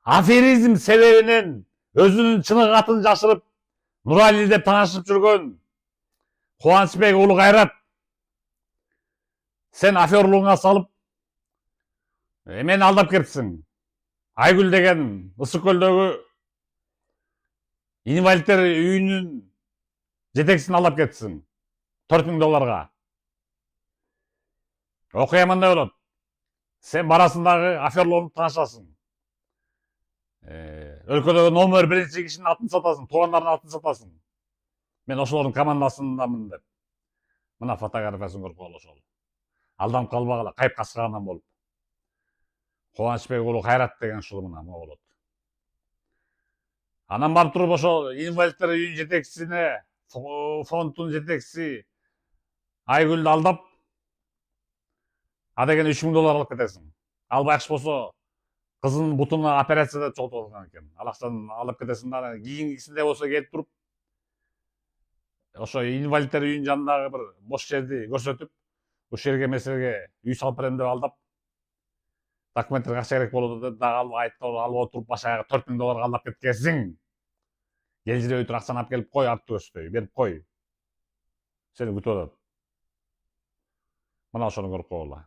аферизм себебинен өзүнүн чынык атын жашырып Нурали деп таанышып жүргөн Кубанычбек уулу Кайрат, сен аферлууңа салып мени алдап кетипсиң. Айгүл деген Ысык көлдөгү инвалиддер үйүнүн жетекчисин алдап кетипсиң $4000. Окуя мындай болот. Сен барасың дагы аферлоону таанышасың. Өлкөдөгү номер 1 кишинин атын сатасың, туугандардын атын сатасың. Мен ошолордун командасындамын деп. Мына фотографиясын көрүп кал ошол. Алданып калбагыла, кайып качкандан болуп. Кубанычбек уулу Кайрат деген ушул мына болот. Анан барып туруп ошол инвалиддер үйүнүн жетекчисине, фонддун жетекчиси Айгүлдү алдап, а деген $3000 алып кетесиң. Албай акча болсо, кызынын бутуна операцияда чогултуп алган экен. Ал акчаны алып кетесиң да, кийинкисинде болсо келип туруп, ошо инвалиддер үйүнүн жанындагы бир бош жерди көрсөтүп, ушул жерге меселге үй салып берем деп алдап, документтерге акча керек болот деп дагы алып отуруп башаяга $4000 алдап кеткенсиң. Келжиребей туруп акчаны алып келип кой, арты көздөй, берип кой. Сени күтүп атат. Мына ошону көрүп койгула.